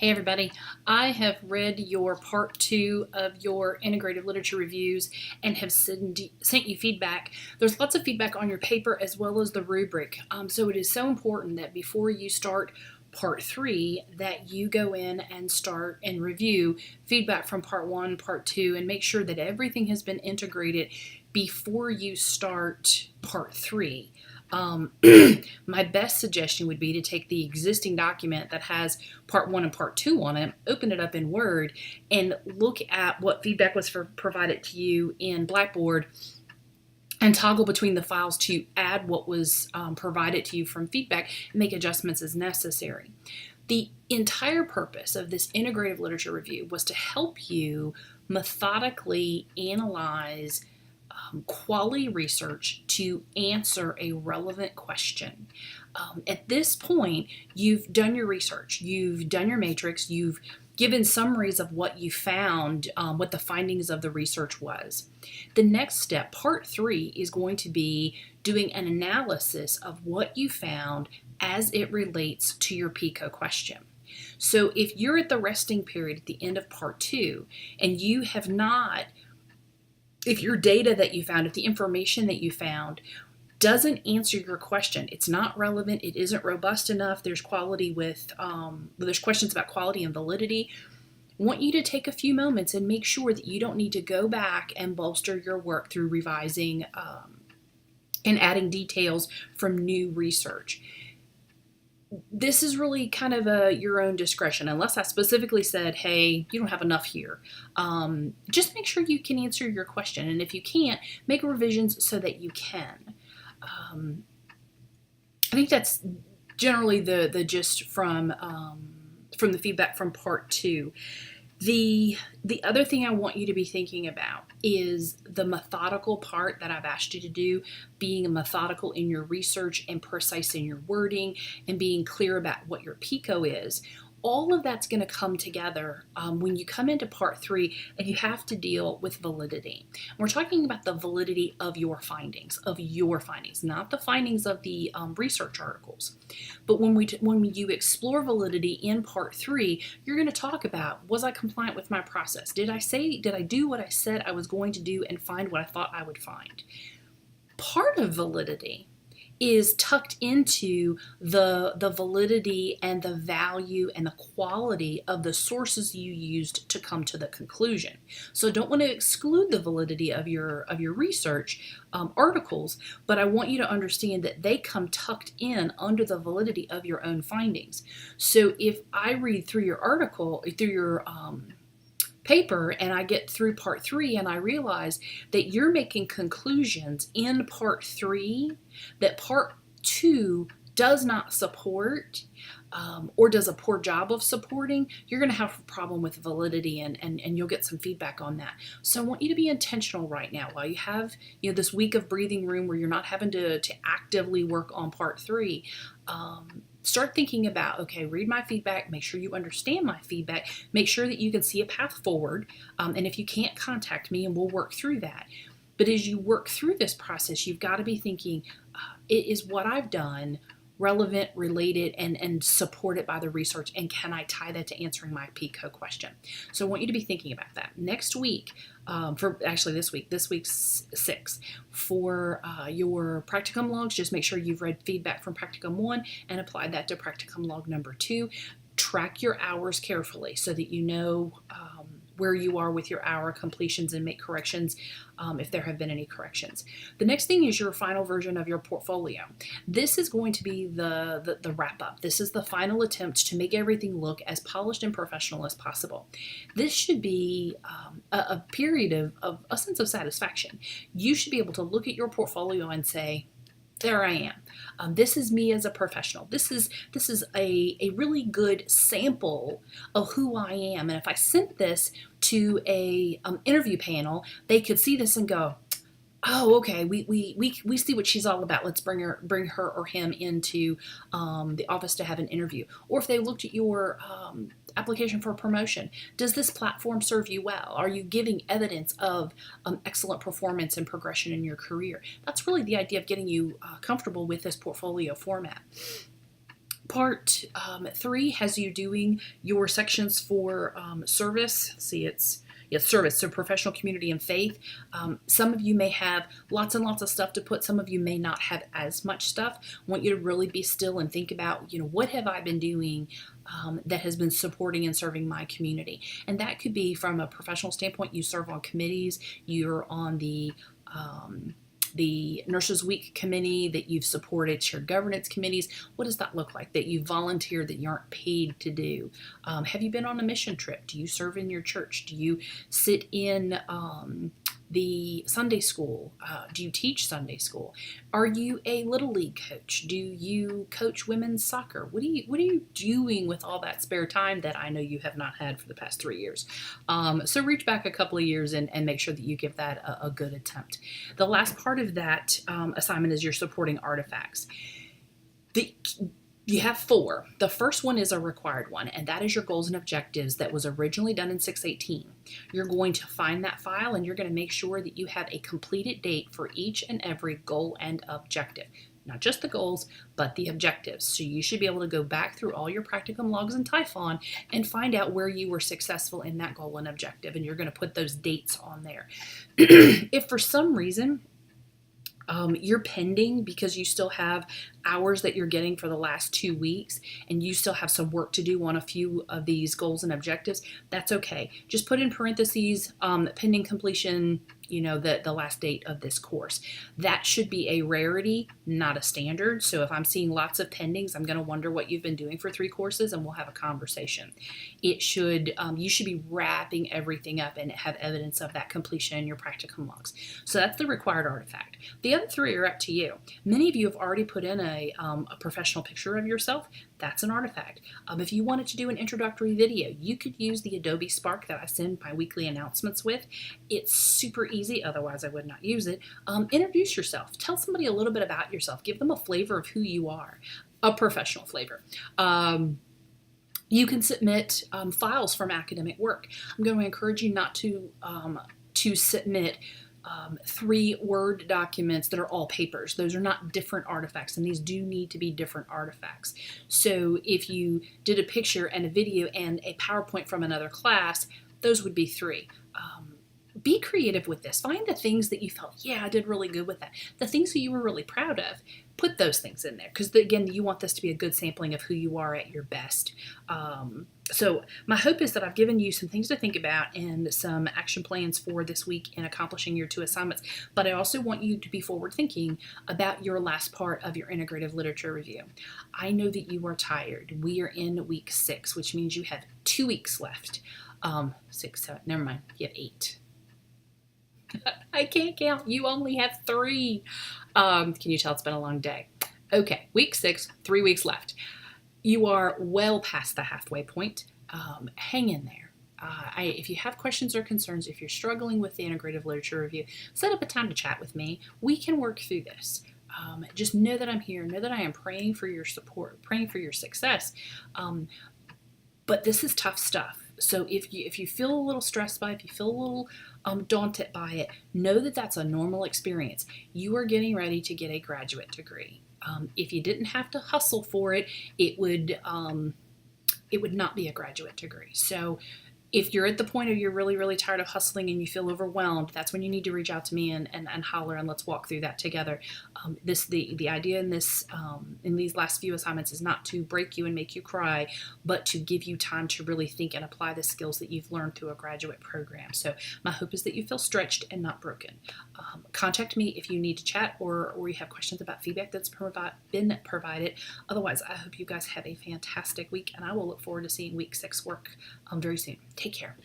Hey everybody, I have read your part 2 of your integrated literature reviews and have sent you feedback. There's lots of feedback on your paper as well as the rubric. So it is so important that before you start part 3 that you go in and start and review feedback from part 1, part 2, and make sure that everything has been integrated before you start part 3. My best suggestion would be to take the existing document that has part 1 and part 2 on it, open it up in Word, and look at what feedback was provided to you in Blackboard and toggle between the files to add what was provided to you from feedback and make adjustments as necessary. The entire purpose of this integrative literature review was to help you methodically analyze quality research to answer a relevant question. At this point, you've done your research, you've done your matrix, you've given summaries of what you found, what the findings of the research was. The next step, part 3, is going to be doing an analysis of what you found as it relates to your PICO question. So if you're at the resting period at the end of part 2 and you have not, if your data that you found, if the information that you found doesn't answer your question, it's not relevant, it isn't robust enough, there's there's questions about quality and validity, I want you to take a few moments and make sure that you don't need to go back and bolster your work through revising and adding details from new research. This is really kind of your own discretion, unless I specifically said, hey, you don't have enough here. Just make sure you can answer your question, and if you can't, make revisions so that you can. I think that's generally the gist from the feedback from part 2. The other thing I want you to be thinking about is the methodical part that I've asked you to do, being methodical in your research and precise in your wording and being clear about what your PICO is. All of that's going to come together when you come into part 3 and you have to deal with validity. We're talking about the validity of your findings, not the findings of the research articles. But when you explore validity in part 3, you're going to talk about, was I compliant with my process? Did I do what I said I was going to do and find what I thought I would find? Part of validity is tucked into the validity and the value and the quality of the sources you used to come to the conclusion. So don't want to exclude the validity of your research articles, but I want you to understand that they come tucked in under the validity of your own findings. So if I read through your article, through your paper, and I get through part 3 and I realize that you're making conclusions in part 3 that part 2 does not support or does a poor job of supporting, you're going to have a problem with validity, and you'll get some feedback on that. So I want you to be intentional right now while you have this week of breathing room where you're not having to actively work on part 3. Start thinking about, okay, read my feedback, make sure you understand my feedback, make sure that you can see a path forward, and if you can't, contact me and we'll work through that. But as you work through this process, you've got to be thinking, is what I've done relevant, related, and supported by the research, and can I tie that to answering my PICO question? So I want you to be thinking about that. Next week, this week's 6, for your practicum logs, just make sure you've read feedback from practicum 1 and applied that to practicum log number 2. Track your hours carefully so that you know where you are with your hour completions and make corrections if there have been any corrections. The next thing is your final version of your portfolio. This is going to be the wrap-up. This is the final attempt to make everything look as polished and professional as possible. This should be a period of a sense of satisfaction. You should be able to look at your portfolio and say, there I am. This is me as a professional. This is a really good sample of who I am. And if I sent this to a interview panel, they could see this and go, oh, okay, we see what she's all about. Let's bring her or him into the office to have an interview. Or if they looked at your application for a promotion, does this platform serve you well? Are you giving evidence of excellent performance and progression in your career? That's really the idea of getting you comfortable with this portfolio format. Part 3 has you doing your sections for service. See, it's service, so professional, community, and faith. Some of you may have lots and lots of stuff to put. Some of you may not have as much stuff. I want you to really be still and think about, what have I been doing that has been supporting and serving my community? And that could be from a professional standpoint. You serve on committees. You're on the Nurses Week committee, that you've supported shared governance committees. What does that look like? That you volunteer, that you aren't paid to do? Have you been on a mission trip? Do you serve in your church? Do you sit in the Sunday school? Do you teach Sunday school? Are you a Little League coach? Do you coach women's soccer? What are you doing with all that spare time that I know you have not had for the past 3 years? So reach back a couple of years and make sure that you give that a good attempt. The last part of that assignment is your supporting artifacts. You have 4. The first one is a required one, and that is your goals and objectives that was originally done in 618. You're going to find that file, and you're going to make sure that you have a completed date for each and every goal and objective. Not just the goals, but the objectives. So you should be able to go back through all your practicum logs in Typhon and find out where you were successful in that goal and objective, and you're going to put those dates on there. If for some reason you're pending because you still have hours that you're getting for the last 2 weeks and you still have some work to do on a few of these goals and objectives, that's okay. Just put in parentheses pending completion, the last date of this course. That should be a rarity, not a standard. So if I'm seeing lots of pendings, I'm going to wonder what you've been doing for 3 courses, and we'll have a conversation. You should be wrapping everything up and have evidence of that completion in your practicum logs. So that's the required artifact. The other 3 are up to you. Many of you have already put in a professional picture of yourself. That's an artifact. If you wanted to do an introductory video, you could use the Adobe Spark that I send my weekly announcements with. It's super easy, otherwise I would not use it. Introduce yourself. Tell somebody a little bit about yourself. Give them a flavor of who you are, a professional flavor. You can submit files from academic work. I'm going to encourage you not to submit 3 Word documents that are all papers. Those are not different artifacts, and these do need to be different artifacts. So if you did a picture and a video and a PowerPoint from another class, those would be 3. Be creative with this. Find the things that you felt, I did really good with that. The things that you were really proud of, put those things in there, because again, you want this to be a good sampling of who you are at your best. So my hope is that I've given you some things to think about and some action plans for this week in accomplishing your 2 assignments. But I also want you to be forward thinking about your last part of your integrative literature review. I know that you are tired. We are in week 6, which means you have 2 weeks left. 6, 7, never mind. You have 8. I can't count. You only have 3. Can you tell it's been a long day? Okay, week 6, 3 weeks left. You are well past the halfway point. Hang in there. If you have questions or concerns, if you're struggling with the integrative literature review, set up a time to chat with me. We can work through this. Just know that I'm here. Know that I am praying for your support, praying for your success. But this is tough stuff. So if you feel a little stressed by it, if you feel a little daunted by it, know that that's a normal experience. You are getting ready to get a graduate degree. If you didn't have to hustle for it, it would not be a graduate degree. So if you're at the point of you're really, really tired of hustling and you feel overwhelmed, that's when you need to reach out to me and holler, and let's walk through that together. The idea in these last few assignments is not to break you and make you cry, but to give you time to really think and apply the skills that you've learned through a graduate program. So my hope is that you feel stretched and not broken. Contact me if you need to chat or you have questions about feedback that's been provided. Otherwise, I hope you guys have a fantastic week, and I will look forward to seeing week 6 work very soon. Take care.